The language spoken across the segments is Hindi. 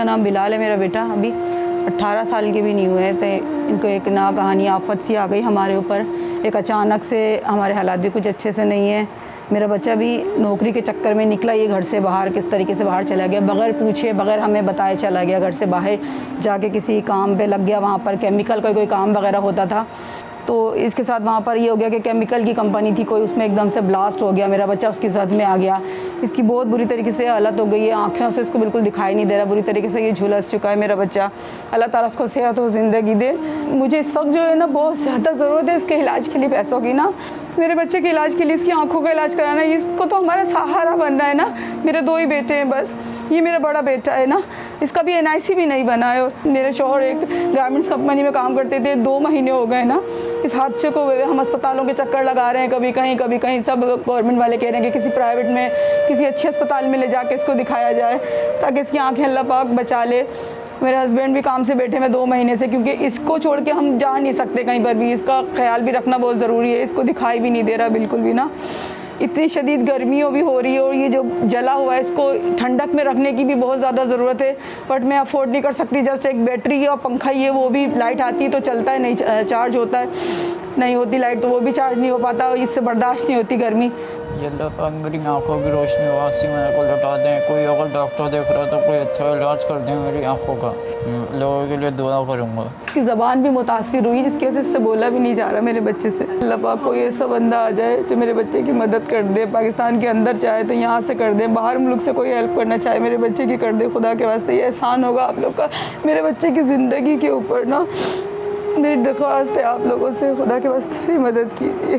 नाम बिलाल है, मेरा बेटा अभी 18 साल के भी नहीं हुए थे। इनको एक ना कहानी आफत सी आ गई हमारे ऊपर, एक अचानक से। हमारे हालात भी कुछ अच्छे से नहीं है। मेरा बच्चा भी नौकरी के चक्कर में निकला ये घर से बाहर, किस तरीके से बाहर चला गया, बगैर पूछे बगैर हमें बताए चला गया। घर से बाहर जाके किसी काम पे लग गया, वहाँ पर केमिकल का कोई काम वगैरह होता था, तो इसके साथ वहाँ पर ये हो गया कि केमिकल की कंपनी थी कोई, उसमें एकदम से ब्लास्ट हो गया। मेरा बच्चा उसके साथ में आ गया। इसकी बहुत बुरी तरीके से हालत हो गई है, आँखों से इसको बिल्कुल दिखाई नहीं दे रहा, बुरी तरीके से ये झुलस चुका है मेरा बच्चा। अल्लाह ताला उसको सेहत और ज़िंदगी दे। मुझे इस वक्त जो है ना बहुत ज़्यादा ज़रूरत है इसके इलाज के लिए पैसों की ना। मेरे बच्चे के इलाज के लिए, इसकी आँखों का इलाज कराना है। इसको तो हमारा सहारा बनना है ना। मेरे 2 ही बेटे हैं बस, ये मेरा बड़ा बेटा है ना, इसका भी NIC भी नहीं बना है। मेरे शौहर एक गारमेंट्स कंपनी में काम करते थे, 2 महीने हो गए ना इस हादसे को हुए। हम अस्पतालों के चक्कर लगा रहे हैं, कभी कहीं सब गवर्नमेंट वाले कह रहे हैं कि किसी प्राइवेट में, किसी अच्छे अस्पताल में ले जाके इसको दिखाया जाए ताकि इसकी आँखें अल्लाह पाक बचा ले। मेरे हस्बैंड भी काम से बैठे हैं 2 महीने से, क्योंकि इसको छोड़ के हम जा नहीं सकते कहीं पर भी। इसका ख्याल भी रखना बहुत ज़रूरी है। इसको दिखाई भी नहीं दे रहा बिल्कुल भी ना। इतनी शदीद गर्मियों भी हो रही है और ये जो जला हुआ है इसको ठंडक में रखने की भी बहुत ज़्यादा ज़रूरत है, बट मैं अफोर्ड नहीं कर सकती। जस्ट एक बैटरी और पंखा ही है, वो भी लाइट आती है तो चलता है, नहीं चार्ज होता है, नहीं होती लाइट तो वो भी चार्ज नहीं हो पाता और इससे बर्दाश्त नहीं होती गर्मी। अल्लाह पाक मेरी आँखों की रोशनी वासी मेरे को लौटा दें। कोई अगर डॉक्टर देख रहा तो कोई अच्छा इलाज कर दें मेरी आँखों का। लोगों के लिए दुआ करूँगा। इसकी ज़बान भी मुतासिर हुई, जिसकी वजह से इससे बोला भी नहीं जा रहा मेरे बच्चे से। अल्लाह पाक कोई ऐसा बंदा आ जाए जो मेरे बच्चे की मदद कर दे। पाकिस्तान के अंदर चाहे तो यहाँ से कर दे, बाहर मुल्क से कोई हेल्प करना चाहे मेरे बच्चे की कर दे। खुदा के वास्ते ये एहसान होगा आप लोग का मेरे बच्चे की ज़िंदगी के ऊपर ना। मेरी दरख्वास्त है आप लोगों से, खुदा के वास्ते मेरी मदद कीजिए।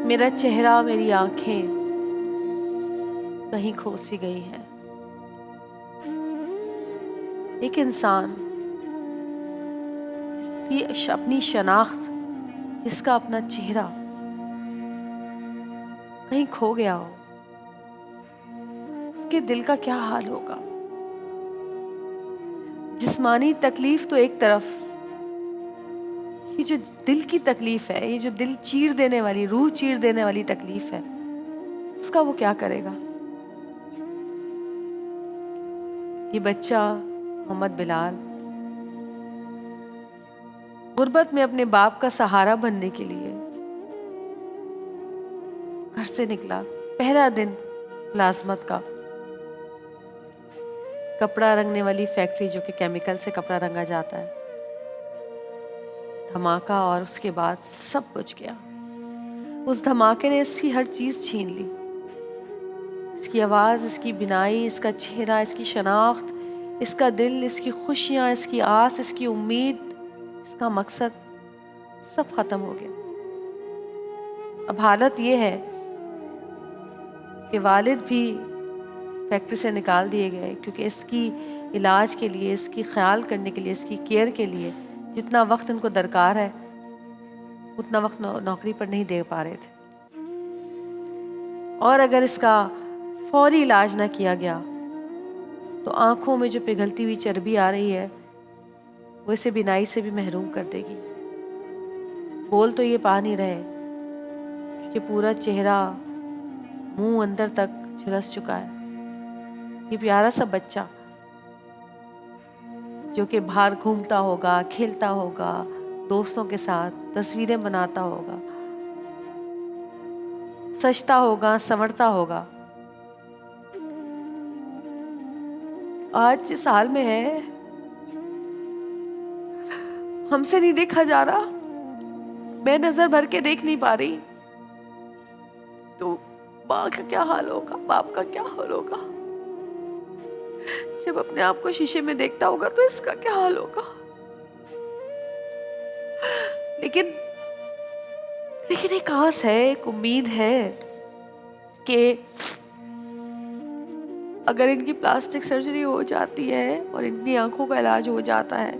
मेरा चेहरा, मेरी आंखें कहीं खो सी गई हैं। एक इंसान जिसकी अपनी शनाख्त, जिसका अपना चेहरा कहीं खो गया हो, उसके दिल का क्या हाल होगा। जिस्मानी तकलीफ तो एक तरफ, ये जो दिल की तकलीफ है, ये जो दिल चीर देने वाली, रूह चीर देने वाली तकलीफ है, उसका वो क्या करेगा। ये बच्चा मोहम्मद बिलाल गुर्बत में अपने बाप का सहारा बनने के लिए घर से निकला। पहला दिन मुलाजमत का, कपड़ा रंगने वाली फैक्ट्री, जो कि केमिकल से कपड़ा रंगा जाता है, धमाका और उसके बाद सब बुझ गया। उस धमाके ने इसकी हर चीज छीन ली, इसकी आवाज, इसकी बिनाई, इसका चेहरा, इसकी शनाख्त, इसका दिल, इसकी खुशियां, इसकी आस, इसकी उम्मीद, इसका मकसद, सब खत्म हो गया। अब हालत ये है कि वालिद भी फैक्ट्री से निकाल दिए गए, क्योंकि इसकी इलाज के लिए, इसकी ख्याल करने के लिए, इसकी केयर के लिए जितना वक्त इनको दरकार है उतना वक्त नौकरी पर नहीं दे पा रहे थे। और अगर इसका फौरी इलाज ना किया गया तो आंखों में जो पिघलती हुई चर्बी आ रही है वो इसे बिनाई से भी महरूम कर देगी। बोल तो ये पा नहीं रहे कि पूरा चेहरा, मुंह अंदर तक झुलस चुका है। ये प्यारा सा बच्चा जो कि बाहर घूमता होगा, खेलता होगा, दोस्तों के साथ तस्वीरें बनाता होगा, सजता होगा, संवरता होगा, आज जिस हाल में है हमसे नहीं देखा जा रहा। मैं नजर भर के देख नहीं पा रही, तो माँ का क्या हाल होगा, बाप का क्या हाल होगा। जब अपने आप को शीशे में देखता होगा तो इसका क्या हाल होगा। लेकिन एक आस है, एक उम्मीद है कि अगर इनकी प्लास्टिक सर्जरी हो जाती है और इनकी आंखों का इलाज हो जाता है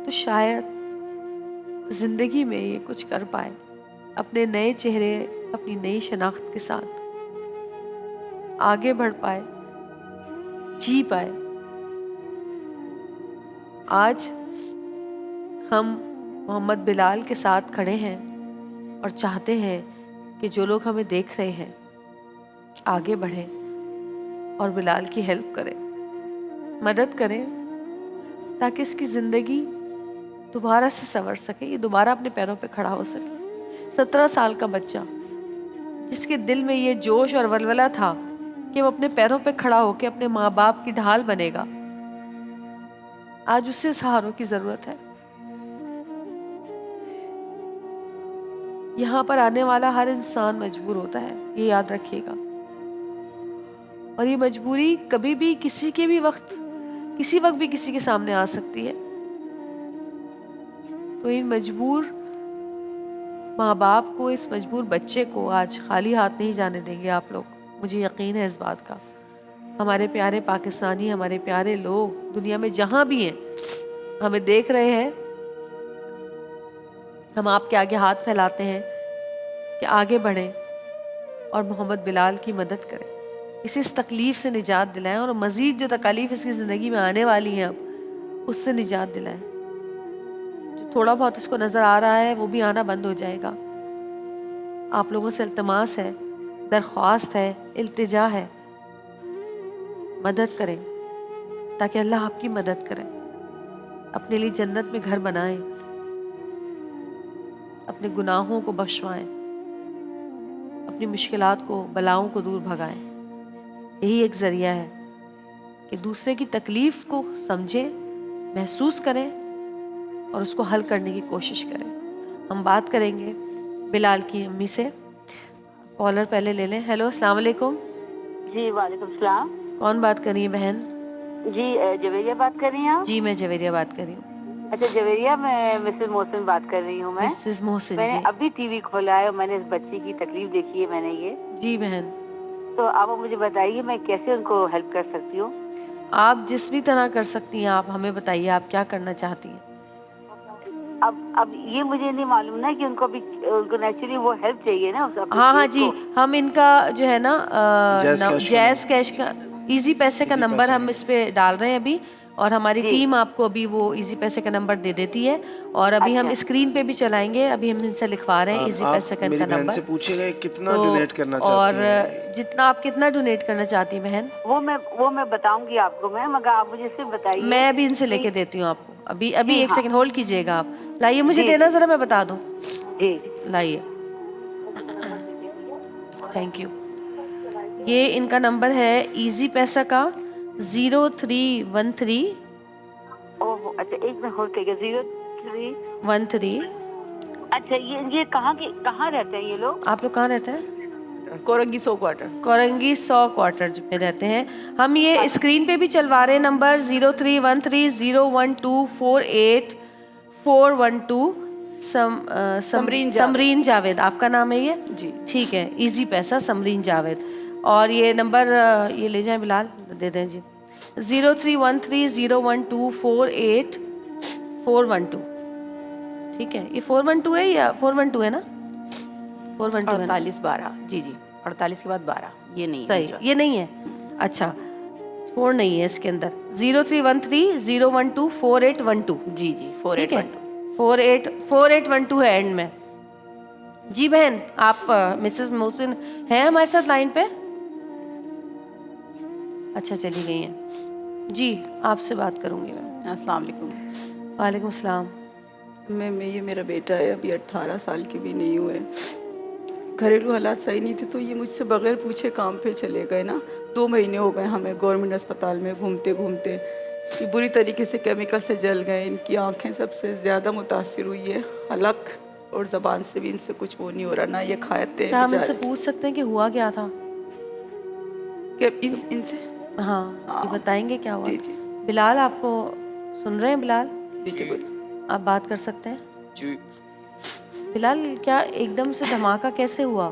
तो शायद जिंदगी में ये कुछ कर पाए, अपने नए चेहरे, अपनी नई शनाख्त के साथ आगे बढ़ पाए, जी पाए। आज हम मोहम्मद बिलाल के साथ खड़े हैं और चाहते हैं कि जो लोग हमें देख रहे हैं आगे बढ़ें और बिलाल की हेल्प करें, मदद करें, ताकि इसकी ज़िंदगी दोबारा से संवर सके, ये दोबारा अपने पैरों पे खड़ा हो सके। 17 साल का बच्चा जिसके दिल में ये जोश और वलवला था कि वो अपने पैरों पे खड़ा होकर अपने माँ बाप की ढाल बनेगा, आज उसे सहारों की ज़रूरत है। यहाँ पर आने वाला हर इंसान मजबूर होता है, ये याद रखिएगा। और ये मजबूरी कभी भी किसी के भी वक्त, किसी वक्त भी किसी के सामने आ सकती है। तो इन मजबूर माँ बाप को, इस मजबूर बच्चे को आज खाली हाथ नहीं जाने देंगे आप लोग, मुझे यकीन है इस बात का। हमारे प्यारे पाकिस्तानी, हमारे प्यारे लोग दुनिया में जहाँ भी हैं, हमें देख रहे हैं, हम आपके आगे हाथ फैलाते हैं कि आगे बढ़ें और मोहम्मद बिलाल की मदद करें, इसे इस तकलीफ़ से निजात दिलाएं और मज़ीद जो तकालीफ इसकी ज़िंदगी में आने वाली हैं अब उससे निजात दिलाएं। जो थोड़ा बहुत इसको नज़र आ रहा है वो भी आना बंद हो जाएगा। आप लोगों से इल्तिमास है, दरख्वास्त है, इल्तिजा है, मदद करें ताकि अल्लाह आपकी मदद करें। अपने लिए जन्नत में घर बनाएं, अपने गुनाहों को बख्शवाएं, अपनी मुश्किलात को, बलाओं को दूर भगाएं। यही एक ज़रिया है कि दूसरे की तकलीफ़ को समझें, महसूस करें और उसको हल करने की कोशिश करें। हम बात करेंगे बिलाल की अम्मी से। कॉलर पहले ले लें। हेलो, अस्सलाम वालेकुम। जी वालेकुम सलाम। कौन बात कर रही है बहन? जी जवेरिया बात कर रही हैं आप? जी मैं जवेरिया बात कर रही हूँ। अच्छा जवेरिया, मैं मिसेस मोहसिन बात कर रही हूँ। मैं मिसेस मोहसिन मैंने जी। अभी टीवी खोला है और मैंने इस बच्ची की तकलीफ देखी है मैंने ये। जी बहन, तो आप मुझे बताइए मैं कैसे उनको हेल्प कर सकती हूँ? आप जिस भी तरह कर सकती हैं, आप हमें बताइए आप क्या करना चाहती हैं। अब ये मुझे नहीं मालूम ना कि उनको नेचुरली वो हेल्प चाहिए ना हाँ जी, हम इनका जो है ना जैज़ कैश का इजी पैसे का नंबर हम इस पे डाल रहे हैं अभी, और हमारी टीम आपको अभी वो इजी पैसे का नंबर दे देती है, और अभी हम स्क्रीन पे भी चलाएंगे। अभी हम इनसे लिखवा रहे हैं इजी पैसे का इनका नंबर। से पूछिएगा कितना डोनेट करना चाहती और हैं। जितना आप कितना डोनेट करना चाहती हैं बहन, वो मैं बताऊंगी आपको मैं, मगर आप मुझे सिर्फ बताइए। मैं अभी इनसे लेके देती हूँ आपको। अभी एक सेकंड होल्ड कीजिएगा आप। लाइए, मुझे देना जरा, मैं बता दूँ। जी लाइए, थैंक यू। ये इनका नंबर है इजी पैसा का 0313। ओह अच्छा, एक मिनट होल्ड करिएगा। 0313। अच्छा, ये कहाँ रहते हैं ये लोग? आप लोग कहाँ रहते हैं? कोरंगी 100 क्वार्टर। कोरंगी 100 क्वार्टर में रहते हैं हम। ये स्क्रीन पे भी चलवा रहे हैं नंबर 031301248412। समरीन जावेद आपका नाम है ये? जी ठीक है, इजी पैसा समरीन जावेद। और ये नंबर ये ले जाएं बिलाल, दे दें जी। 031301248412। ठीक है, ये 412 है या 412 है ना? 412 है ना? 4812। जी 48 के बाद 12, ये नहीं सही, ये नहीं है। अच्छा, 4 नहीं है इसके अंदर। 031301248412। जी 4812। 4812 है एंड में। जी बहन, आप मिसेस मोहसिन हैं हमारे साथ लाइन पे? अच्छा, चली गई हैं जी, आपसे बात करूंगी मैं। अस्सलाम वालेकुम। वालेकुम सलाम। ये मेरा बेटा है, अभी 18 साल के भी नहीं हुए। घरेलू हालात सही नहीं थे तो ये मुझसे बगैर पूछे काम पे चले गए ना। 2 महीने हो गए हमें गवर्नमेंट अस्पताल में घूमते घूमते। ये बुरी तरीके से केमिकल से जल गए। इनकी आंखें सबसे ज़्यादा मुतासिर हुई है। हलक और ज़बान से भी इनसे कुछ वो नहीं हो रहा, ना ये खाते हैं। क्या हम इनसे पूछ सकते हैं कि हुआ क्या था? इनसे हाँ, ये बताएंगे क्या हुआ? जी बिलाल, आपको सुन रहे हैं बिलाल? जी बोलिए। आप बात कर सकते हैं? जी बिलाल, क्या एकदम से धमाका कैसे हुआ?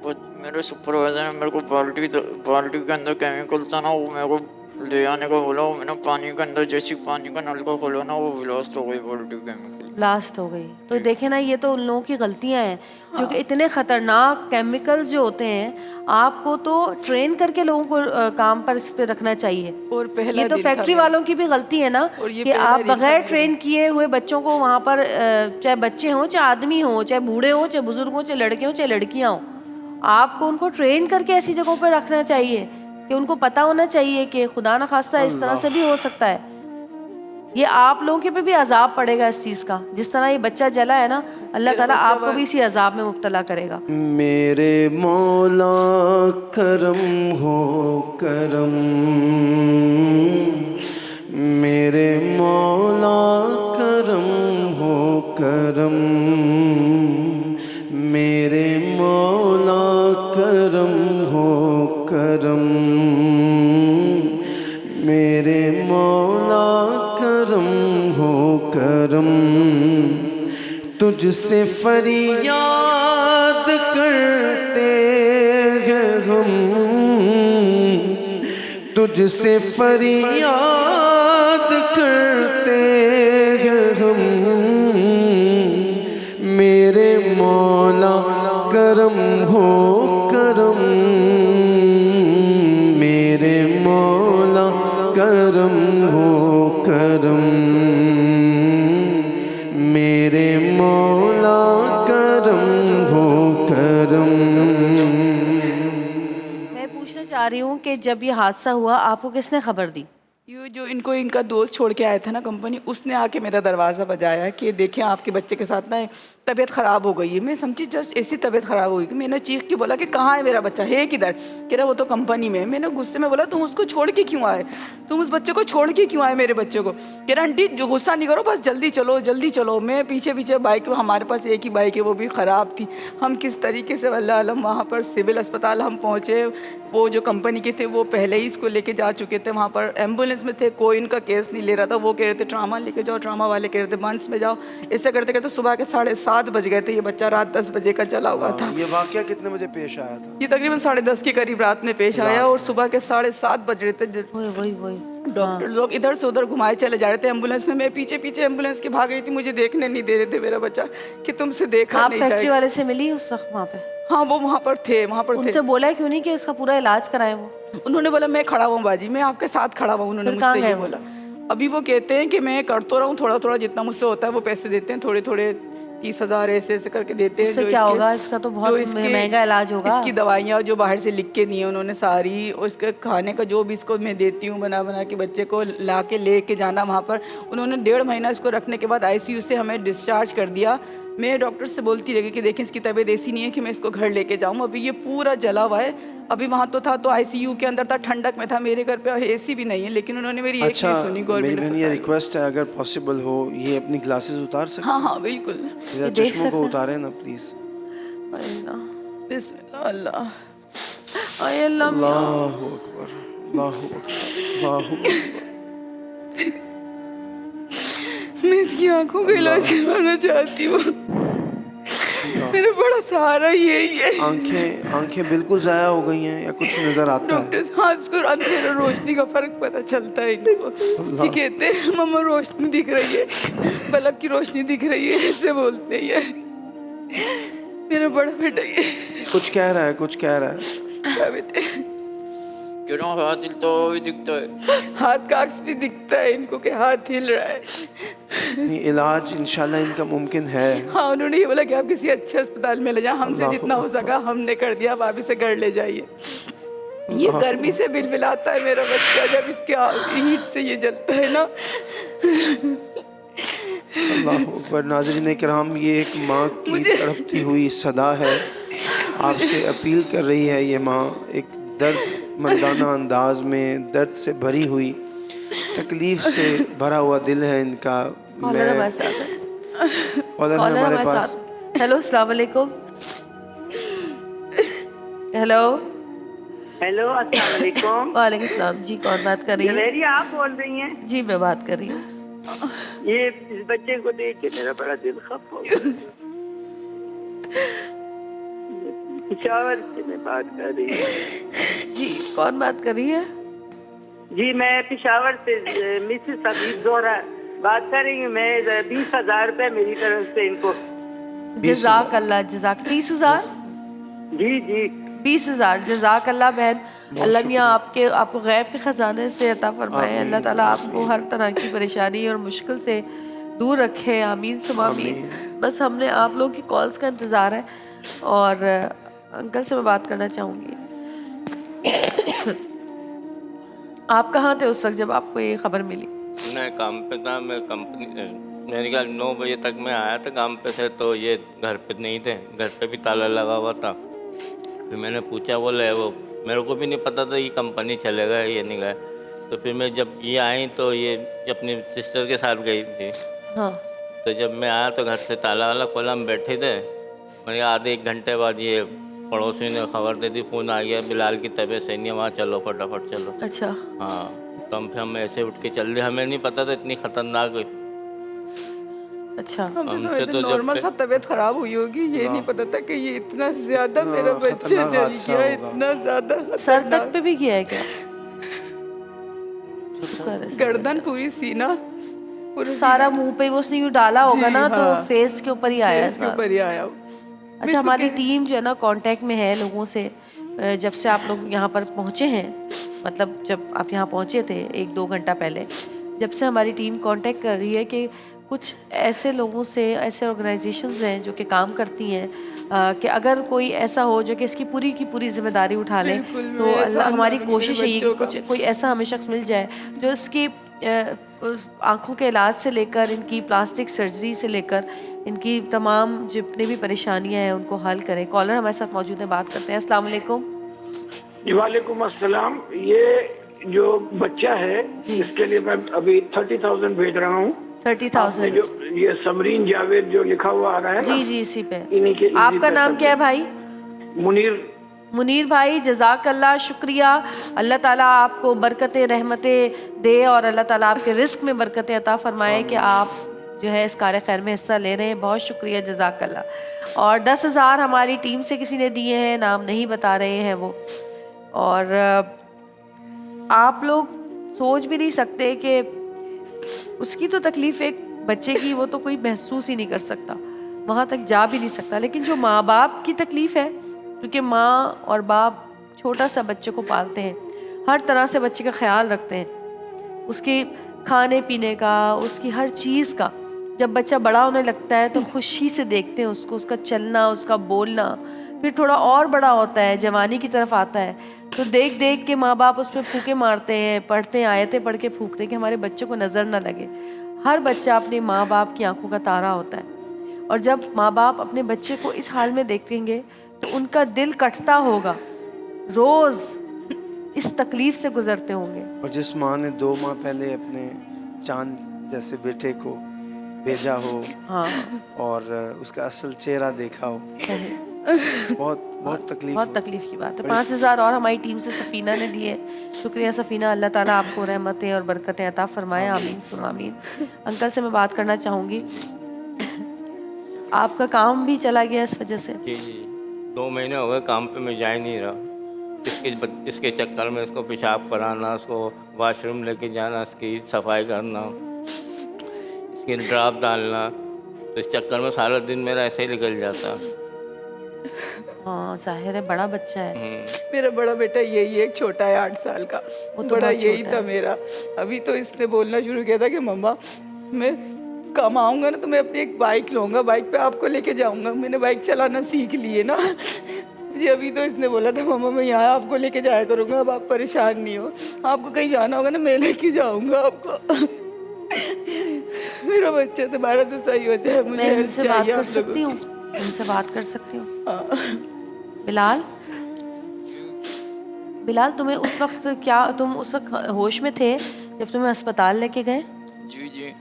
वो मेरे सुपरवाइजर ने मेरे को बाल्टी के अंदर केमिकल था ना, वो मेरे को ले आने का बोला। मैंने पानी के अंदर जैसे पानी का नल को खोला ना, वो ब्लास्ट हो गई बाल्टी केमिकल। ब्लास्ट हो गई। तो देखें ना, ये तो उन लोगों की गलतियां हैं जो कि इतने ख़तरनाक केमिकल्स जो होते हैं, आपको तो ट्रेन करके लोगों को काम पर इस पे रखना चाहिए। और पहला ये तो दिन था फैक्ट्री मेरा। वालों की भी गलती है ना और ये कि पहला आप दिन था बगैर मेरा। ट्रेन किए हुए बच्चों को वहाँ पर चाहे बच्चे हों, चाहे आदमी हों, चाहे बूढ़े हों, चाहे बुजुर्ग हों, चाहे लड़के हों, चाहे लड़कियाँ हों, आपको उनको ट्रेन करके ऐसी जगहों पर रखना चाहिए कि उनको पता होना चाहिए कि खुदा न खास्ता इस तरह से भी हो सकता है। ये आप लोगों के पे भी अजाब पड़ेगा इस चीज़ का। जिस तरह ये बच्चा जला है ना, अल्लाह ताला आपको भी इसी अजाब में मुब्तला करेगा। मेरे मौला करम हो करम, मेरे मौला करम हो करम, मेरे मौला करम हो करम, मेरे मौला करम हो करम, तुझसे फरियाद करते हैं हम, तुझसे फरियाद करते हैं हम, मेरे मौला करम हो करम, मेरे मौला करम हो करम, मेरे मौला करम हो करम। मैं पूछना चाह रही हूँ कि जब ये हादसा हुआ आपको किसने खबर दी? ये जो इनको इनका दोस्त छोड़ के आया था ना कंपनी, उसने आके मेरा दरवाज़ा बजाया कि देखें आपके बच्चे के साथ ना तबीयत ख़राब हो गई है। मैं समझी जस्ट ऐसी तबीयत ख़राब हो गई कि मैंने चीख के बोला कि कहाँ है मेरा बच्चा, है किधर? कह रहा वो तो कंपनी में। मैंने गुस्से में बोला तुम उसको छोड़ के क्यों आए, तुम उस बच्चे को छोड़ के क्यों आए मेरे बच्चे को? कह रहा आंटी जो गुस्सा नहीं करो, बस जल्दी चलो जल्दी चलो। मैं पीछे पीछे बाइक, हमारे पास एक ही बाइक है, वो भी ख़राब थी। हम किस तरीके से अल्लाह आलम वहाँ पर सिविल अस्पताल हम पहुँचे। वो जो कंपनी के थे वो पहले ही इसको लेके जा चुके थे, वहाँ पर एम्बुलेंस में थे, कोई इनका केस नहीं ले रहा था। वो कह रहे थे ट्रामा लेके जाओ, ट्रामा वाले कह रहे थे बंस में जाओ। ऐसे करते करते सुबह के 7:30 बज गए थे। ये बच्चा रात 10 बजे का चला हुआ था। ये वाकया कितने बजे पेश आया था? ये तकरीबन 10:30 के करीब रात में पेश आया और सुबह के 7:30 बज रहे थे। वही डॉक्टर लोग इधर से उधर घुमाए चले जा रहे थे एम्बुलेंस में। मैं पीछे पीछे एम्बुलेंस के भाग रही थी, मुझे देखने नहीं दे रहे थे मेरा बच्चा कि तुमसे देखा आप नहीं फैक्ट्री जाएगा। वाले से मिली उस वक्त वहाँ पे? हाँ वो वहाँ पर थे, वहाँ पर थे। उनसे बोला क्यों नहीं कि इसका पूरा इलाज कराएं? वो उन्होंने बोला मैं खड़ा हुआ बाजी, मैं आपके साथ खड़ा हुआ। उन्होंने फिर कहाँ मुझसे ये गए वो? बोला। अभी वो कहते हैं कि मैं कर तो रहा हूँ थोड़ा थोड़ा, जितना मुझसे होता है वो पैसे देते हैं, थोड़े थोड़े 30,000 ऐसे ऐसे करके देते हैं। उससे क्या होगा? इसका तो बहुत महंगा इलाज होगा। इसकी दवाइयाँ जो बाहर से लिख के दी हैं उन्होंने सारी, और इसके खाने का जो भी इसको मैं देती हूँ बना बना के, बच्चे को ला के ले के जाना वहाँ पर। उन्होंने 1.5 महीना इसको रखने के बाद ICU से हमें डिस्चार्ज कर दिया। मैं डॉक्टर से बोलती रही कि देखिए इसकी तबीयत ऐसी नहीं है कि मैं इसको घर लेके जाऊँ। अभी ये पूरा जला हुआ है। अभी वहाँ तो था तो ICU के अंदर था, ठंडक में था। मेरे घर पे AC भी नहीं है, लेकिन उन्होंने मेरी एक नहीं सुनी। मेरी बहन ये रिक्वेस्ट है, अगर पॉसिबल हो ये अपनी ग्लासेस उतार सकते? हाँ हाँ बिल्कुल, चश्मों को उतारे ना प्लीज। बिस्मिल्लाह अल्लाह अल्लाहु अकबर, अल्लाहु अकबर, अल्लाहु अकबर। मैं इसकी आंखों का इलाज करवाना चाहती हूँ। मेरा बड़ा सहारा यही है। आंखें बिल्कुल जाया हो गई हैं या कुछ नजर आता है? डॉक्टर हाँ, इसको अंधेरा रोशनी का फर्क पता चलता है इनको। ये कहते हैं मम्मा रोशनी दिख रही है, बल्ब की रोशनी दिख रही है, ऐसे बोलते हैं। मेरा बड़ा बेटा ये कुछ कह रहा है, कुछ कह रहा है। क्या बेटे? क्यों हाथ हिलता हुआ भी दिखता है, हाथ का अक्स भी दिखता है इनको कि हाथ हिल रहा है। नहीं, इलाज इंशाल्लाह इनका मुमकिन है। हाँ उन्होंने ये बोला कि आप किसी अच्छे अस्पताल में ले जाएं, हमसे जितना हो सका हमने कर दिया, आप अभी से घर ले जाइए। ये गर्मी से बिलबिलाता है मेरा बच्चा, जब इसके हीट से ये जलता है ना। अल्लाह अकबर। नाज़रीन किराम, ये एक माँ की तड़पती हुई सदा है। आपसे अपील कर रही है ये माँ, एक दर्द मंदाना अंदाज में, दर्द से भरी हुई, तकलीफ से भरा हुआ दिल है इनका। कॉलर हमारे पास। हेलो अस्सलाम वालेकुम। हेलो हेलो अस्सलाम वालेकुम। वालेकुम सलाम जी, कौन बात कर रही है? जवेरी आप बोल रही हैं? जी मैं बात कर रही हूँ। ये इस बच्चे को देख के मेरा बड़ा दिल खप हो गया। पिशावर से मैं बात कर रही हूँ। जी कौन बात कर रही है? जी मैं पिशावर से मिसेस हबीब जोहरा बात कर रही हूँ मैं। 20,000 रुपये मेरी तरफ से इनको। जज़ाक अल्लाह, जज़ाक। 30,000? जी जी 20,000। जज़ाक अल्लाह बहन, अल्लाह मियाँ आपको गैब के ख़जाने से अता फरमाए। अल्लाह ताला आपको हर तरह की परेशानी और मुश्किल से दूर रखे। आमीन सुमा आमीन। बस हमने आप लोगों की कॉल्स का इंतज़ार है। और अंकल से मैं बात करना चाहूँगी। आप कहाँ थे उस वक्त जब आपको ये खबर मिली? मैं काम पे था। मैं कंपनी मेरे ख्याल 9 बजे तक मैं आया था काम पे से, तो ये घर पे नहीं थे। घर पे भी ताला लगा हुआ था। फिर मैंने पूछा, बोले वो मेरे को भी नहीं पता था ये कंपनी चले गए ये नहीं गए। तो फिर मैं जब ये आई तो ये अपनी सिस्टर के साथ गई थी। हाँ। तो जब मैं आया तो घर से ताला वाला खोला, हम बैठे थे। मैंने आधे 1 घंटे बाद ये पड़ोसी ने खबर दे दी, फ़ोन आ गया, बिलाल की तबीयत सही नहीं है, वहाँ चलो फटाफट चलो। अच्छा। हाँ, तो हम ऐसे उठ के चल रहे। हमें नहीं पता था इतनी खतरनाक। अच्छा। हम तो हमसे समझते तो नॉर्मल जब सा तबीयत खराब हुई होगी, ये नहीं पता था कि ये इतना ज्यादा मेरा बच्चे खतरनाक जल हादसा गया, होगा। इतना ज्यादा सर खतरनाक। तक पे भी किया है क्या? गर्दन पूरी, सीना पूरा, सारा मुंह पे वो उसने यूँ डाला होगा जी, ना, हाँ। तो फेस के ऊपर ही आया है फेस के सारा। ऊपर ही आया। अच्छा, हमारी टीम जो है ना कांटेक्ट में है लोगों से। जब से आप लोग यहाँ पर पहुँचे हैं, मतलब जब आप यहाँ पहुँचे थे 1-2 घंटा पहले, जब से हमारी टीम कांटेक्ट कर रही है कि कुछ ऐसे लोगों से, ऐसे ऑर्गेनाइजेशंस हैं जो कि काम करती हैं कि अगर कोई ऐसा हो जो कि इसकी पूरी की पूरी जिम्मेदारी उठा ले, तो अल्लाह हमारी कोशिश है कि कुछ कोई ऐसा हमें शख्स मिल जाए जो इसकी आँखों के इलाज से लेकर इनकी प्लास्टिक सर्जरी से लेकर इनकी तमाम जितनी भी परेशानियां हैं उनको हल करें। कॉलर हमारे साथ मौजूद है, बात करते हैं। अस्सलाम वालेकुम। वालेकुम अस्सलाम। ये जो बच्चा है इसके लिए मैं अभी 30,000 भेज रहा हूँ। 30,000? जो ये समरीन जावेद जो लिखा हुआ आ रहा है जी जी, इसी पे। इन्हीं के आपका नाम क्या है भाई? मुनीर भाई, जज़ाकल्लाह, शुक्रिया। अल्लाह ताला आपको बरकतें रहमतें दे और अल्लाह ताला आपके रिस्क में बरकतें अता फरमाए कि आप जो है इस कार्य खैर में हिस्सा ले रहे हैं। बहुत शुक्रिया, जज़ाकल्लाह। और 10,000 हमारी टीम से किसी ने दिए हैं, नाम नहीं बता रहे हैं वो। और आप लोग सोच भी नहीं सकते कि उसकी तो तकलीफ़ एक बच्चे की, वो तो कोई महसूस ही नहीं कर सकता, वहाँ तक जा भी नहीं सकता। लेकिन जो माँ बाप की तकलीफ़ है, क्योंकि माँ और बाप छोटा सा बच्चे को पालते हैं, हर तरह से बच्चे का ख्याल रखते हैं, उसके खाने पीने का, उसकी हर चीज़ का। जब बच्चा बड़ा होने लगता है तो खुशी से देखते हैं उसको, उसका चलना, उसका बोलना। फिर थोड़ा और बड़ा होता है, जवानी की तरफ आता है, तो देख देख के माँ बाप उस पर फूके मारते हैं, पढ़ते हैं, आयतें पढ़ के फूकते हैं कि हमारे बच्चे को नज़र ना लगे। हर बच्चा अपने माँ बाप की आंखों का तारा होता है, और जब माँ बाप अपने बच्चे को इस हाल में देखेंगे तो उनका दिल कटता होगा, रोज़ इस तकलीफ़ से गुजरते होंगे। और जिस माँ ने 2 माह पहले अपने चांद जैसे बेटे को भेजा हो, हाँ, और उसका असल चेहरा देखा हो, बहुत तकलीफ, बहुत तकलीफ़ की बात है। 5,000 और हमारी टीम से सफ़ीना ने दिए। शुक्रिया सफ़ीना, अल्लाह ताला आपको रहमतें और बरकतें अता फरमाए। आमीन सुम आमीन। अंकल से मैं बात करना चाहूँगी, आपका काम भी चला गया इस वजह से? जी जी, 2 महीने हो गए काम पे मैं जा ही नहीं रहा। इसके चक्कर में इसको पेशाब कराना, उसको वॉशरूम लेके जाना, इसकी सफाई करना, इसकी ड्राप डालना, तो इस चक्कर में सारा दिन मेरा ऐसे ही निकल जाता। हाँ, जाहिर है, बड़ा बच्चा है। मेरा बड़ा बेटा यही है, एक छोटा है 8 साल का, वो तो बड़ा बहुत यही छोटा था है। मेरा। अभी तो इसने बोलना शुरू किया था कि मम्मा मैं कम आऊँगा ना तो मैं अपनी एक बाइक लूँगा, बाइक पे आपको लेके जाऊँगा। मैंने बाइक चलाना सीख ली है ना जी। अभी तो इसने बोला था मम्मा मैं यहाँ आपको लेके जाया करूँगा, अब आप परेशान नहीं हो, आपको कहीं जाना होगा ना मैं लेके जाऊँगा आपको। मेरा बच्चा दोबारा से सही हो जाए, मुझे मैं हेल्प इनसे बात चाहिए कर आप लोगों सकती हूँ? इनसे बात कर सकती हूँ? बिलाल, बिलाल, तुम्हें उस वक्त क्या, तुम उस वक्त होश में थे जब तुम्हें अस्पताल लेके गए? जी जी,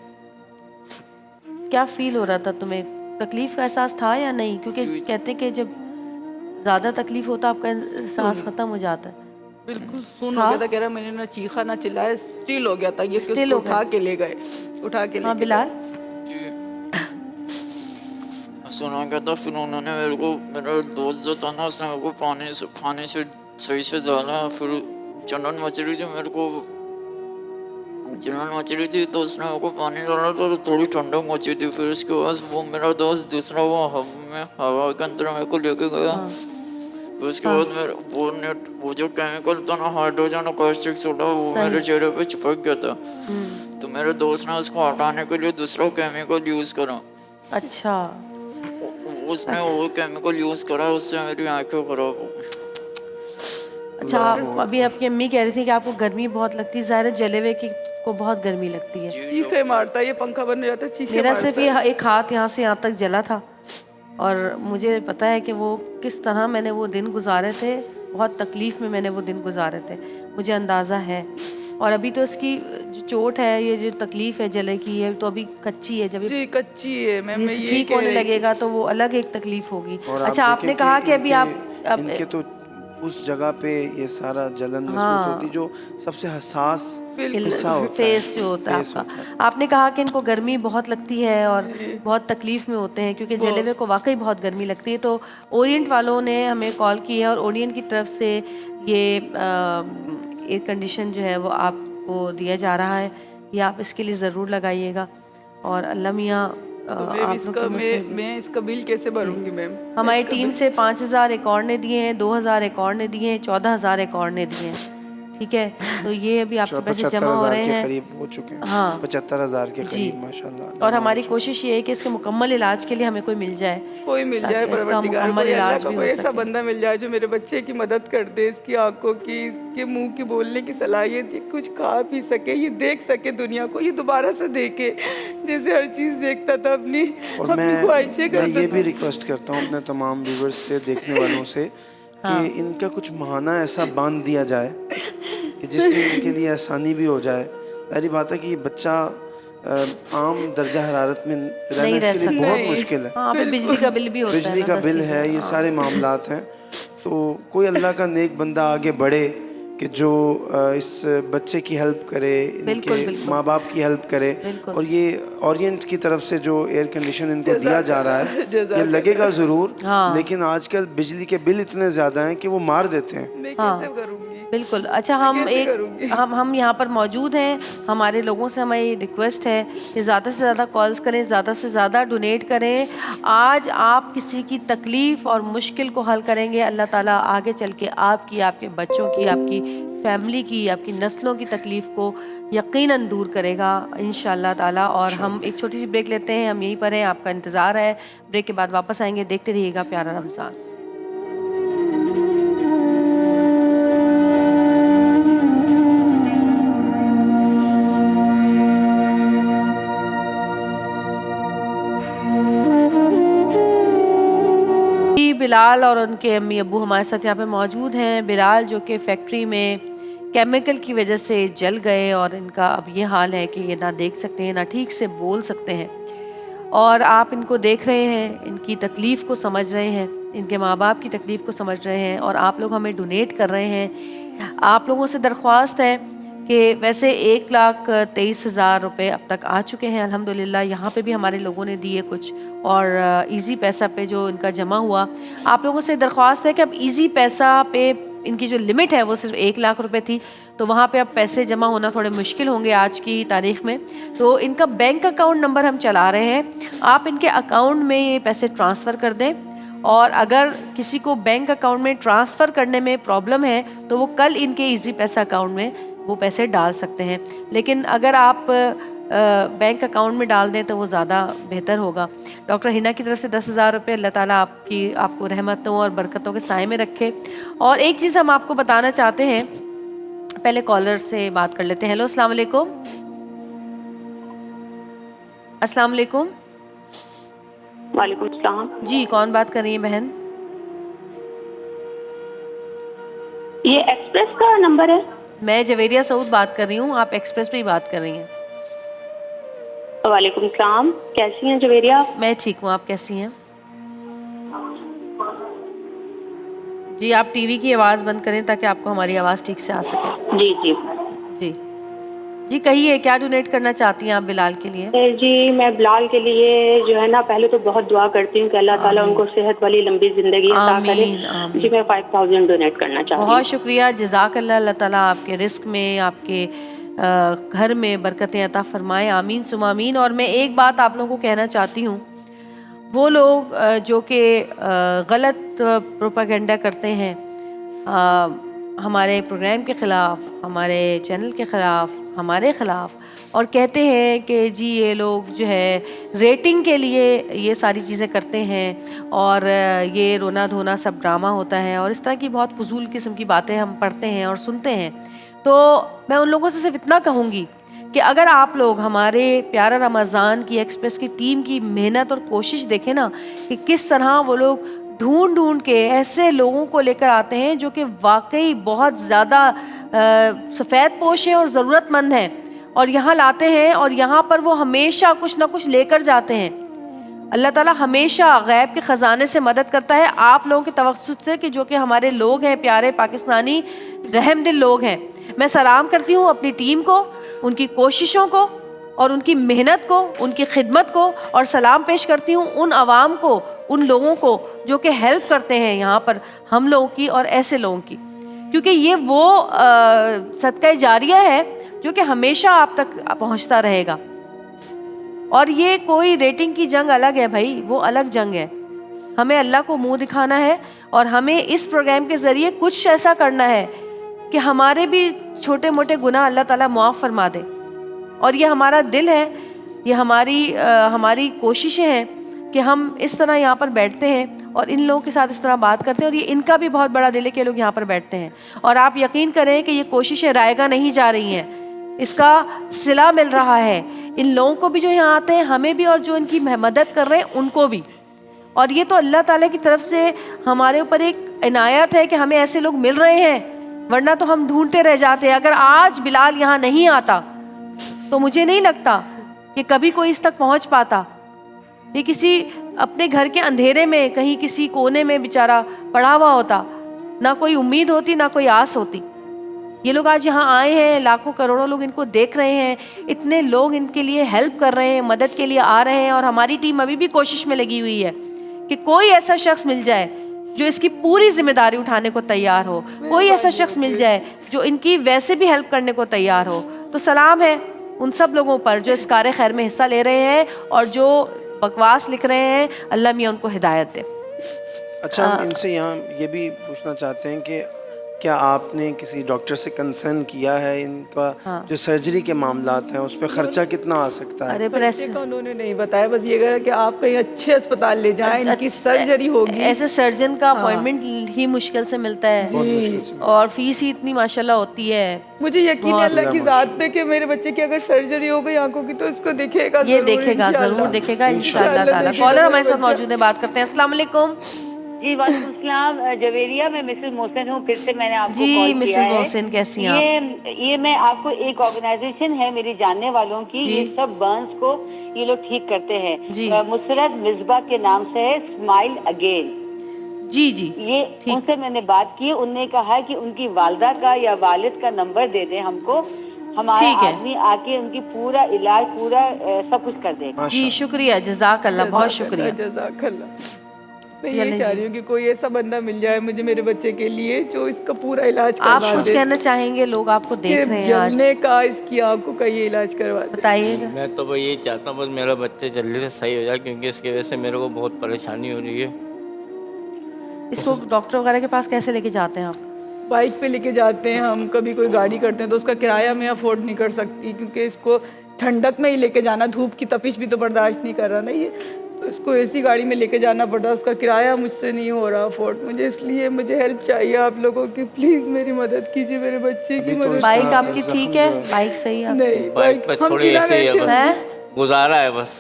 क्या फील हो रहा था तुम्हें? तकलीफ का एहसास था या नहीं? क्योंकि कहते हैं कि जब ज़्यादा तकलीफ होता है आपका एहसास ख़त्म हो जाता है। बिल्कुल सुन हो गया था, कह रहा मैंने ना चीखा ना चिल्लाया, स्टिल हो गया था ये, कि स्टिल उसको हो गया। उठा के ले गए, उठा के हाँ लेके बिलाल, सुना क्या था, फिर उन्होंने मेरे को, मेरा दोस्त जो था ना उसने मेरे को पानी से सही से डाला, फिर चंदन मच रही थी मेरे को, जलन मच रही थी तो उसने मेरे को पानी डाला तो थोड़ी ठंडक मची थी। फिर उसके बाद वो मेरा दोस्त दूसरा वो हवा के अंदर मेरे को लेके गया। फिर उसके बाद मेरे वो जो केमिकल था ना, हाइड्रोजन और कास्टिक सोडा, वो मेरे चेहरे पे चिपक गया था। तो मेरे दोस्त ने उसको हटाने के लिए दूसरा केमिकल यूज करा। अच्छा, उसने वो केमिकल यूज करा, उससे मेरी आंखें खराब हो गई। अच्छा, आप अभी आपकी अम्मी कह रही थी कि आपको गर्मी बहुत लगती है, ज़ाहिर है जले हुए की को बहुत गर्मी लगती है। चीखे मारता है, ये पंखा बंद हो जाता है, चीखे मेरा मारता सिर्फ ये एक हाथ यहाँ से यहाँ तक जला था और मुझे पता है कि वो किस तरह मैंने वो दिन गुजारे थे, बहुत तकलीफ़ में मैंने वो दिन गुजारे थे, मुझे अंदाज़ा है। और अभी तो इसकी जो चोट है, ये जो तकलीफ़ है जले की, है तो अभी कच्ची है। जब जी कच्ची है मैम, मैं ये ठीक होने लगेगा तो वो अलग एक तकलीफ़ होगी। अच्छा, आपने कहा कि अभी आप इनके तो उस जगह पे ये सारा जलन महसूस होती जो सबसे हसास हिस्सा होता है, फेस जो होता है आपका। आपने कहा कि इनको गर्मी बहुत लगती है और बहुत तकलीफ में होते हैं क्योंकि जले हुए को वाकई बहुत गर्मी लगती है। तो ओरिएंट वालों ने हमें कॉल की है और ओरिएंट की तरफ से ये एयर कंडीशन जो है वो आपको दिया जा रहा है, ये आप इसके लिए ज़रूर लगाइएगा। और अल्लाह मियाँ मैं इसका बिल कैसे भरूंगी मैम? हमारी टीम से 5,000 एक और ने दिए हैं, 2,000 एक और ने दिए हैं, 14,000 एक और ने दिए हैं। ठीक है, तो ये अभी आपके पैसे जमा हो रहे हैं, करीब हो चुके हैं। हाँ, 75,000 के करीब माशाल्लाह। और हमारी कोशिश ये है कि इसके मुकम्मल इलाज के लिए हमें कोई मिल जाए, कोई मिल जाए, इसका मुकम्मल इलाज भी हो ऐसा सके। बंदा मिल जाए जो मेरे बच्चे की मदद कर दे, इसकी आंखों की, इसके मुंह की बोलने की सलाहियत, ये कुछ खा पी सके, ये देख सके दुनिया को, ये दोबारा से देखे जैसे हर चीज़ देखता था अपनी ख्वाहिशें करता था। मैं ये भी रिक्वेस्ट करता हूँ अपने तमाम व्यूवर्स से, देखने वालों से, कि इनका कुछ बहाना ऐसा बांध दिया जाए कि जिसमें इनके लिए आसानी भी हो जाए। सारी बात है कि ये बच्चा आम दर्जा हरारत में रहना इसके लिए बहुत मुश्किल है। हाँ, बिजली का बिल भी होता है, बिजली का बिल है, ये सारे मामलात हैं। तो कोई अल्लाह का नेक बंदा आगे बढ़े कि जो इस बच्चे की हेल्प करे, इनके माँ बाप की हेल्प करे। और ये ओरिएंट की तरफ से जो एयर कंडीशन इनको दिया जा रहा है, ये लगेगा ज़रूर, लेकिन आजकल बिजली के बिल इतने ज़्यादा हैं कि वो मार देते हैं। मैं कैसे करूँगी? बिल्कुल। अच्छा, हम यहाँ पर मौजूद हैं, हमारे लोगों से हमारी रिक्वेस्ट है कि ज़्यादा से ज़्यादा कॉल्स करें, ज़्यादा से ज़्यादा डोनेट करें। आज आप किसी की तकलीफ़ और मुश्किल को हल करेंगे, अल्लाह ताला आगे चल के आपकी, आपके बच्चों की, आपकी फैमिली की, आपकी नस्लों की तकलीफ़ को यकीनन दूर करेगा इंशाअल्लाह ताला। और हम एक छोटी सी ब्रेक लेते हैं, हम यहीं पर हैं, आपका इंतज़ार है। ब्रेक के बाद वापस आएंगे, देखते रहिएगा प्यारा रमज़ान। बिलाल और उनके अम्मी अब्बू हमारे साथ यहाँ पे मौजूद हैं। बिलाल जो कि फैक्ट्री में केमिकल की वजह से जल गए और इनका अब ये हाल है कि ये ना देख सकते हैं, ना ठीक से बोल सकते हैं। और आप इनको देख रहे हैं, इनकी तकलीफ़ को समझ रहे हैं, इनके माँ बाप की तकलीफ़ को समझ रहे हैं और आप लोग हमें डोनेट कर रहे हैं। आप लोगों से दरख्वास्त है कि वैसे 1,23,000 रुपये अब तक आ चुके हैं अल्हम्दुलिल्लाह। यहाँ पे भी हमारे लोगों ने दिए कुछ, और इजी पैसा पे जो इनका जमा हुआ। आप लोगों से दरख्वास्त है कि अब इजी पैसा पे इनकी जो लिमिट है वो सिर्फ 1 लाख रुपए थी, तो वहाँ पे अब पैसे जमा होना थोड़े मुश्किल होंगे आज की तारीख़ में। तो इनका बैंक अकाउंट नंबर हम चला रहे हैं, आप इनके अकाउंट में ये पैसे ट्रांसफ़र कर दें। और अगर किसी को बैंक अकाउंट में ट्रांसफ़र करने में प्रॉब्लम है तो वो कल इनके इजी पैसा अकाउंट में वो पैसे डाल सकते हैं, लेकिन अगर आप बैंक अकाउंट में डाल दें तो वो ज़्यादा बेहतर होगा। डॉक्टर हिना की तरफ से 10,000 रुपये, अल्लाह ताला आपको रहमतों और बरकतों के साए में रखे। और एक चीज़ हम आपको बताना चाहते हैं, पहले कॉलर से बात कर लेते हैं। हेलो, अस्सलाम वालेकुम। अस्सलाम वालेकुम। वालेकुम सलाम। जी, कौन बात कर रही है बहन? ये एक्सप्रेस का नंबर है? मैं जवेरिया सऊद बात कर रही हूँ, आप एक्सप्रेस पे ही बात कर रही हैं। वालेकुम सलाम, कैसी हैं जवेरिया? मैं ठीक हूँ, आप कैसी हैं? जी, आप टीवी की आवाज़ बंद करें ताकि आपको हमारी आवाज़ ठीक से आ सके। जी जी जी जी, कहिए क्या डोनेट करना चाहती हैं आप बिलाल के लिए? जी, मैं बिलाल के लिए जो है ना, पहले तो बहुत दुआ करती हूँ कि अल्लाह ताला उनको सेहत वाली लंबी ज़िंदगी अता करे। जी, मैं 5,000 डोनेट करना चाहती हूँ। बहुत शुक्रिया, जज़ाकल्लाह। अल्लाह ताला आपके रिस्क में, आपके घर में बरकतें अता फरमाए, आमीन सुमा आमीन। और मैं एक बात आप लोगों को कहना चाहती हूँ, वो लोग जो कि गलत प्रोपेगेंडा करते हैं हमारे प्रोग्राम के ख़िलाफ़, हमारे चैनल के ख़िलाफ़, हमारे ख़िलाफ़, और कहते हैं कि जी ये लोग जो है रेटिंग के लिए ये सारी चीज़ें करते हैं और ये रोना धोना सब ड्रामा होता है, और इस तरह की बहुत फजूल किस्म की बातें हम पढ़ते हैं और सुनते हैं। तो मैं उन लोगों से सिर्फ इतना कहूँगी कि अगर आप लोग हमारे प्यारा रमज़ान की एक्सप्रेस की टीम की मेहनत और कोशिश देखें ना, कि किस तरह वो लोग ढूंढ ढूंढ के ऐसे लोगों को लेकर आते हैं जो कि वाकई बहुत ज़्यादा सफ़ेद पोश हैं और ज़रूरतमंद हैं, और यहाँ लाते हैं और यहाँ पर वो हमेशा कुछ ना कुछ लेकर जाते हैं। अल्लाह ताला हमेशा गैब के ख़जाने से मदद करता है आप लोगों के तवज्जुह से, कि जो कि हमारे लोग हैं, प्यारे पाकिस्तानी रहमदिल लोग हैं। मैं सलाम करती हूँ अपनी टीम को, उनकी कोशिशों को और उनकी मेहनत को, उनकी खिदमत को, और सलाम पेश करती हूँ उन आवाम को, उन लोगों को जो कि हेल्प करते हैं यहाँ पर हम लोगों की और ऐसे लोगों की, क्योंकि ये वो सदका जारिया है जो कि हमेशा आप तक पहुँचता रहेगा। और ये कोई रेटिंग की जंग अलग है भाई, वो अलग जंग है। हमें अल्लाह को मुंह दिखाना है और हमें इस प्रोग्राम के ज़रिए कुछ ऐसा करना है कि हमारे भी छोटे मोटे गुनाह अल्लाह ताला मुआफ़ फरमा दे। और ये हमारा दिल है, ये हमारी कोशिशें हैं कि हम इस तरह यहाँ पर बैठते हैं और इन लोगों के साथ इस तरह बात करते हैं, और ये इनका भी बहुत बड़ा दिल है कि लोग यहाँ पर बैठते हैं। और आप यकीन करें कि ये कोशिशें रायगा नहीं जा रही हैं, इसका सिला मिल रहा है इन लोगों को भी जो यहाँ आते हैं, हमें भी, और जो इनकी मदद कर रहे हैं उनको भी। और ये तो अल्लाह ताला की तरफ से हमारे ऊपर एक इनायत है कि हमें ऐसे लोग मिल रहे हैं, वरना तो हम ढूंढते रह जाते। अगर आज बिलाल यहाँ नहीं आता तो मुझे नहीं लगता कि कभी कोई इस तक पहुँच पाता। ये किसी अपने घर के अंधेरे में कहीं किसी कोने में बेचारा पड़ा हुआ होता, ना कोई उम्मीद होती ना कोई आस होती। ये लोग आज यहाँ आए हैं, लाखों करोड़ों लोग इनको देख रहे हैं, इतने लोग इनके लिए हेल्प कर रहे हैं, मदद के लिए आ रहे हैं, और हमारी टीम अभी भी कोशिश में लगी हुई है कि कोई ऐसा शख्स मिल जाए जो इसकी पूरी जिम्मेदारी उठाने को तैयार हो, कोई ऐसा शख्स मिल जाए जो इनकी वैसे भी हेल्प करने को तैयार हो। तो सलाम है उन सब लोगों पर जो इस कार खैर में हिस्सा ले रहे हैं और जो बकवास लिख रहे हैं। अल्लाह मियाँ उनको हिदायत दे। अच्छा, हम इनसे यहाँ ये भी पूछना चाहते हैं कि क्या आपने किसी डॉक्टर से कंसर्न किया है इनका जो सर्जरी के मामलात हैं, उस पर खर्चा कितना आ सकता है? अरे बच्चे का उन्होंने नहीं बताया, बस ये कहा कि आप कहीं अच्छे अस्पताल ले जाएं, इनकी सर्जरी होगी। ऐसे सर्जन का अपॉइंटमेंट ही मुश्किल से मिलता है, और फीस ही इतनी माशाल्लाह होती है। मुझे यकीन है अल्लाह की ज़ात पे कि मेरे बच्चे की अगर सर्जरी हो गई आंखों की तो इसको देखेगा, ये देखेगा, जरूर देखेगा इंशाअल्लाह ताला। कॉलर हमारे साथ मौजूद है, बात करते हैं। अस्सलाम वालेकुम। जी वालेकुम सलाम। जवेरिया में मिसेस मोहसिन हूँ, फिर से मैंने आपको कॉल जी किया मिसेस है। मोहसिन कैसी हैं आप? ये मैं आपको एक ऑर्गेनाइजेशन है मेरी जानने वालों की, ये सब बर्न्स को ये लोग ठीक करते हैं। मुसरत मिसबा के नाम से है, स्माइल अगेन। जी जी, ये उनसे मैंने बात की, उनने कहा कि उनकी वालदा का या वालिद का नंबर दे दें हमको, हमारा आदमी आके उनकी पूरा इलाज पूरा सब कुछ कर देगा। जी शुक्रिया, जज़ाकल्लाह, बहुत शुक्रिया। जज़ाकल्लाह। मैं ये चाह रही हूँ कि कोई ऐसा बंदा मिल जाए मुझे मेरे बच्चे के लिए जो इसका पूरा इलाज करवा दे। आप कुछ कहना चाहेंगे? लोग आपको देख रहे हैं आज, जलने का, इसकी आंखों का ये इलाज करवा दे। बताइएगा। मैं तो भाई यही चाहता हूँ बस मेरा बच्चे जल्दी से सही हो जाए, क्योंकि इसकी वजह से मेरे को बहुत परेशानी हो रही है। इसको डॉक्टर वगैरह के पास कैसे लेके जाते हैं आप? बाइक पे लेके जाते हैं हम, कभी कोई गाड़ी करते हैं तो उसका किराया मैं अफोर्ड नहीं कर सकती, क्योंकि इसको ठंडक में ही लेके जाना, धूप की तपिश भी तो बर्दाश्त नहीं कर रहा ना ये, तो इसको ऐसी गाड़ी में लेके जाना पड़ता है, उसका किराया मुझसे नहीं हो रहा अफोर्ड मुझे, इसलिए मुझे हेल्प चाहिए आप लोगों की। प्लीज़ मेरी मदद कीजिए, मेरे बच्चे की मदद। बाइक आपकी ठीक है? बाइक सही है? नहीं, बाइक पे थोड़ी ऐसे ही है, गुजारा है बस।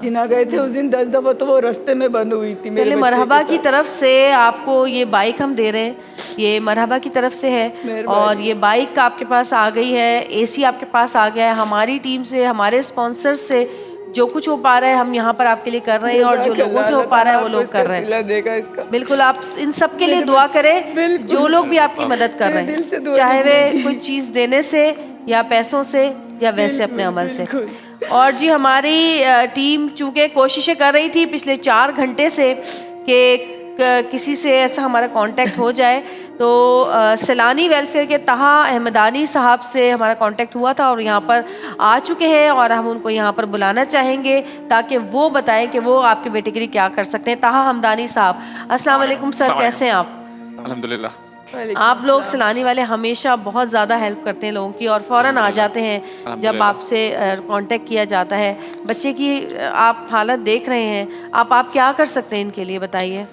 जिना गए थे उस दिन 10 दफा तो वो रास्ते में बंद हुई थी। पहले मरहबा की तरफ से आपको ये बाइक हम दे रहे हैं, ये मरहबा की तरफ से है, और ये बाइक आपके पास आ गई है, एसी आपके पास आ गया है। हमारी टीम से, हमारे स्पॉन्सर से जो कुछ हो पा रहा है हम यहाँ पर आपके लिए कर रहे हैं, और जो लोगों से हो पा रहा है वो लोग कर रहे हैं। बिल्कुल, आप इन सब के लिए दुआ करें जो लोग भी आपकी मदद कर रहे हैं, चाहे वे कोई चीज़ देने से या पैसों से या वैसे अपने अमल से। और जी हमारी टीम चूँकि कोशिशें कर रही थी पिछले 4 घंटे से कि किसी से ऐसा हमारा कांटेक्ट हो जाए तो सैलानी वेलफेयर के तहा अहमदानी साहब से हमारा कांटेक्ट हुआ था और यहाँ पर आ चुके हैं और हम उनको यहाँ पर बुलाना चाहेंगे ताकि वो बताएं कि वो आपके बेटे के लिए क्या कर सकते हैं। तहा हमदानी साहब, अस्सलाम वालेकुम सर, कैसे हैं आप? अल्हम्दुलिल्लाह। आप लोग सैलानी वाले हमेशा बहुत ज़्यादा हेल्प करते हैं लोगों की और फ़ौरन आ जाते हैं जब आपसे कांटेक्ट किया जाता है। बच्चे की आप हालत देख रहे हैं, आप क्या कर सकते हैं इनके लिए, बताइए।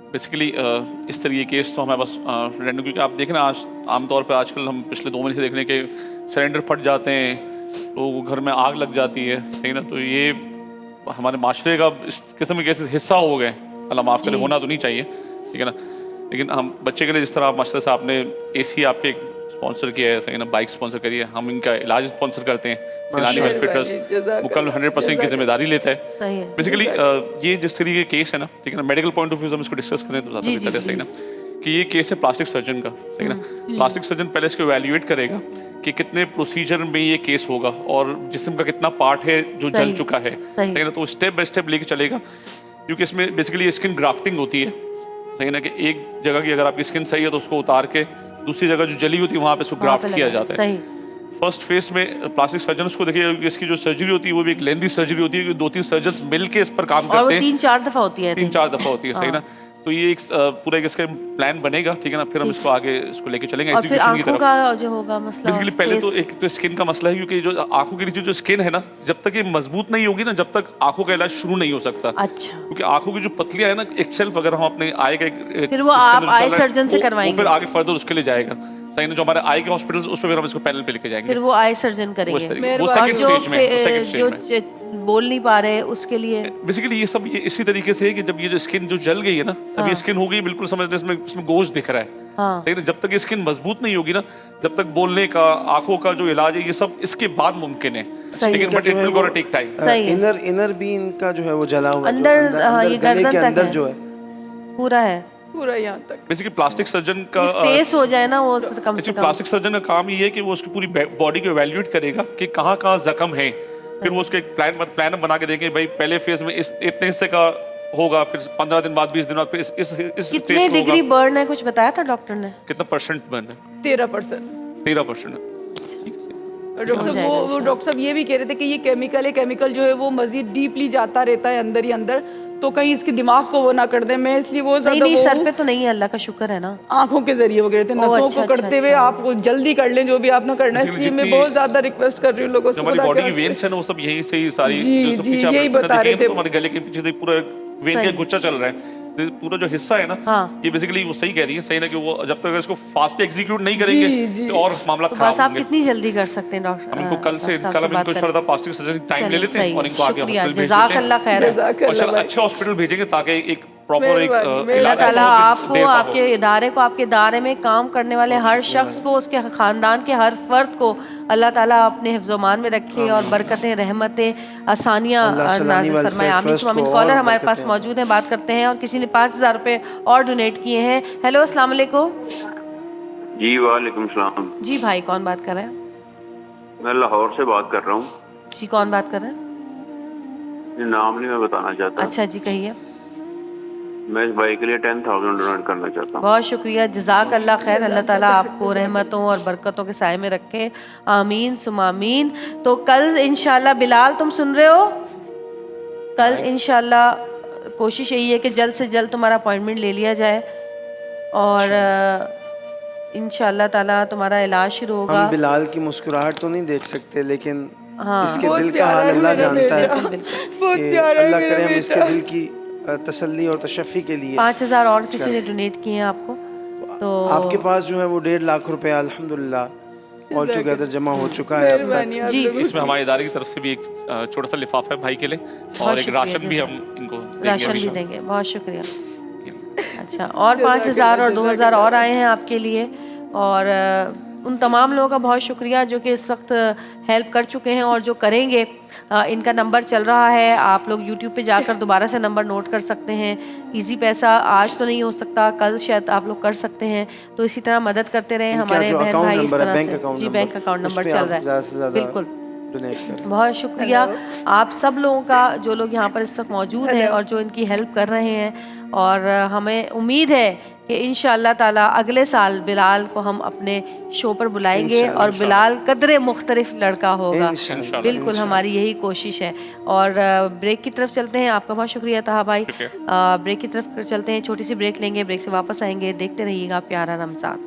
बेसिकली इस तरह के केस तो हमारे पास रैंडम, क्योंकि आप देखें ना आज आमतौर पे आजकल हम पिछले 2 महीने से देख रहे हैं कि सिलेंडर फट जाते हैं, लोगों को घर में आग लग जाती है, सही ना। तो ये हमारे माशरे का इस किस्म के केसेस हिस्सा हो गए, अल्लाह माफ़ करे, होना तो नहीं चाहिए, ठीक है ना। लेकिन हम बच्चे के लिए जिस तरह आप माशरे से आपने AC आपके स्पॉन्सर किया है, सही ना, बाइक स्पॉन्सर करी है, हम इनका इलाज स्पॉन्सर करते हैं, सैलानी वेलफेयर ट्रस्ट मुकम्मल 100% की जिम्मेदारी लेता है। बेसिकली ये जिस तरीके के केस है ना, ठीक है ना, मेडिकल पॉइंट ऑफ व्यू से हम इसको डिस्कस करें तो ज़्यादा बेहतर है, सही ना, कि ये केस है प्लास्टिक सर्जन का, सही ना। प्लास्टिक सर्जन पहले इसको इवैल्यूएट करेगा कि कितने प्रोसीजर में ये केस होगा और जिस्म का कितना पार्ट है जो जल चुका है, सही ना। तो स्टेप बाय स्टेप लेके चलेगा, क्योंकि इसमें बेसिकली स्किन ग्राफ्टिंग होती है, सही ना, कि एक जगह की अगर आपकी स्किन सही है तो उसको उतार के दूसरी जगह जो जली होती है वहाँ पे उसको ग्राफ्ट किया जाता है। फर्स्ट फेज में प्लास्टिक सर्जन उसको देखिए, इसकी जो सर्जरी होती है वो भी एक लेंथी सर्जरी होती है, 2-3 सर्जन मिलके इस पर काम करते हैं, 3-4 दफा होती है, 3-4 दफा होती है, सही ना। तो ये एक पूरा इसका प्लान बनेगा, ठीक है ना, फिर हम इसको आगे इसको लेके चलेंगे एग्जीक्यूशन की तरफ। का जो होगा मसला, बेसिकली पहले तो एक तो स्किन का मसला है, क्योंकि जो आंखों के नीचे जो स्किन है ना, जब तक ये मजबूत नहीं होगी ना, जब तक आंखों का इलाज शुरू नहीं हो सकता। अच्छा। क्योंकि आंखों की जो पतलियां है ना, एक सेल्फ अगर हम अपने आई का फिर वो आप आई सर्जन से करवाएंगे, फिर आगे फर्दर उसके लिए जाएगा, सही ना। जो हमारे आई के हॉस्पिटल उस पर हम इसको पैनल पे लेके जाएंगे, फिर वो आई सर्जन करेंगे। वो सेकंड स्टेज में, जो बोल नहीं पा रहे उसके लिए बेसिकली ये सब ये इसी तरीके से है कि जब ये जो स्किन जो जल गई है ना, अब ये स्किन हो गई बिल्कुल, समझ इसमें गोश्त दिख रहा है, सही ना। जब तक ये स्किन मजबूत नहीं होगी ना, जब तक बोलने का, आंखों का जो इलाज है, ये सब इसके बाद मुमकिन है, लेकिन but it will gonna take time. इनर भी इनका जो है वो जला हुआ अंदर, ये गर्दन तक अंदर जो है पूरा है, पूरा यहाँ तक। बेसिकली प्लास्टिक सर्जन का फेस हो जाए ना वो कम से कम। प्लास्टिक सर्जन का काम ये है कि वो उसकी पूरी बॉडी को इवैल्यूएट करेगा कि कहाँ जख्म है, फिर वो उसके एक प्लान बना के देंगे, भाई पहले फेज में इतने हिस्से का होगा, फिर 15 दिन बाद, 20 दिन बाद, फिर इस कितने डिग्री बर्न है, कुछ बताया था डॉक्टर ने? कितना परसेंट बर्न है? 13%। 13%। डॉक्टर साहब वो डॉक्टर साहब ये भी कह रहे थे कि ये केमिकल जो है वो मजीद डीपली जाता रहता है अंदर ही अंदर, तो कहीं इसके दिमाग को वो ना कर दे। मैं इसलिए वो नहीं, सर पे तो नहीं है, अल्लाह का शुक्र है ना। आंखों के जरिए वो कह रहे थे, नसों को करते हुए आप जल्दी कर लें जो भी आपने करना है। इसलिए मैं बहुत ज्यादा रिक्वेस्ट कर रही हूँ लोगों से, हमारी बॉडी की वेन्स है ना, वो सब यही से ही सारी यही बता रहे थे, हमारे गले के पीछे से पूरा वेन का गुच्छा चल रहा है, पूरा जो हिस्सा है ना, ये बेसिकली वो सही कह रही है, सही ना, कि वो जब तक इसको फास्ट एग्जीक्यूट नहीं करेंगे तो और मामला खराब बस आप कितनी जल्दी कर सकते हैं डॉक्टर? हम इनको कल हम इनको थोड़ा प्लास्टिक सर्जरी टाइम ले लेते हैं और इनको आगे हॉस्पिटल भेज जज़ाकल्लाह खैर, अच्छे हॉस्पिटल भेजेंगे ताकि एक प्रॉपर एक अल्लाह ताला आपको, आपके इदारे को, आपके इदारे में काम करने वाले हर शख्स को, उसके खानदान के हर फर्द को अल्लाह ताला अपने हिफ्ज़-ओ-मान में रखे और बरकतें, रहमतें, आसानियाँ नाज़िल फरमाए। आमीन। कॉलर हमारे पास मौजूद हैं, बात करते हैं। और किसी ने 5000 रुपये और डोनेट किए हैं। हेलो, अस्सलाम वालेकुम। जी वालेकुम सलाम। जी भाई, कौन बात कर रहे हैं? मैं लाहौर से बात कर रहा हूँ। जी, कौन बात कर रहे हैं? नाम नहीं मैं बताना चाहता। अच्छा जी, कहिए। मैं इस भाई के लिए 10,000 डोनेट करना चाहता हूँ। बहुत शुक्रिया, जज़ाकल्लाह खैर। अल्लाह ताला आपको रहमतों और बरकतों के साए में रखे, आमीन सुम आमीन। तो कल इंशाल्लाह, बिलाल तुम सुन रहे हो, कल इंशाल्लाह कोशिश यही है कि जल्द से जल्द तुम्हारा अपॉइंटमेंट ले लिया जाए और इंशाल्लाह ताला तुम्हारा इलाज शुरू होगा। हम बिलाल की मुस्कुराहट तो नहीं देख सकते, लेकिन इसके दिल का हाल अल्लाह जानता है। अल्लाह करे हम इसके दिल की तसल्ली और तशफ़ी के लिए 5000 और किसी ने डोनेट किए हैं आपको, तो आपके पास जो है वो 1.5 लाख रुपए अल्हम्दुलिल्लाह ऑल टुगेदर जमा हो चुका है अब तक। जी, इसमें हमारे इदारे की तरफ से भी एक छोटा सा लिफाफा है भाई के लिए, और एक राशन भी हम इनको राशन भी देंगे। बहुत शुक्रिया। अच्छा, और 5000 और 2000 और आए हैं आपके लिए, और उन तमाम लोगों का बहुत शुक्रिया जो कि इस वक्त हेल्प कर चुके हैं और जो करेंगे। इनका नंबर चल रहा है, आप लोग YouTube पे जाकर दोबारा से नंबर नोट कर सकते हैं। इजी पैसा आज तो नहीं हो सकता, कल शायद आप लोग कर सकते हैं, तो इसी तरह मदद करते रहें हमारे बहन भाई। इस तरह से जी, बैंक अकाउंट नंबर चल रहा है, बिल्कुल डोनेट करें। बहुत शुक्रिया आप सब लोगों का, जो लोग यहाँ पर इस वक्त मौजूद हैं और जो इनकी हेल्प कर रहे हैं। और हमें उम्मीद है कि इंशाअल्लाह ताला अगले साल बिलाल को हम अपने शो पर बुलाएंगे और बिलाल कदरे मुख्तलिफ लड़का होगा। इंशाअल्लाह, बिल्कुल हमारी यही कोशिश है। और ब्रेक की तरफ चलते हैं। आपका बहुत शुक्रिया ताहा भाई। ब्रेक की तरफ चलते हैं, छोटी सी ब्रेक लेंगे, ब्रेक से वापस आएंगे। देखते रहिएगा प्यारा रमज़ान।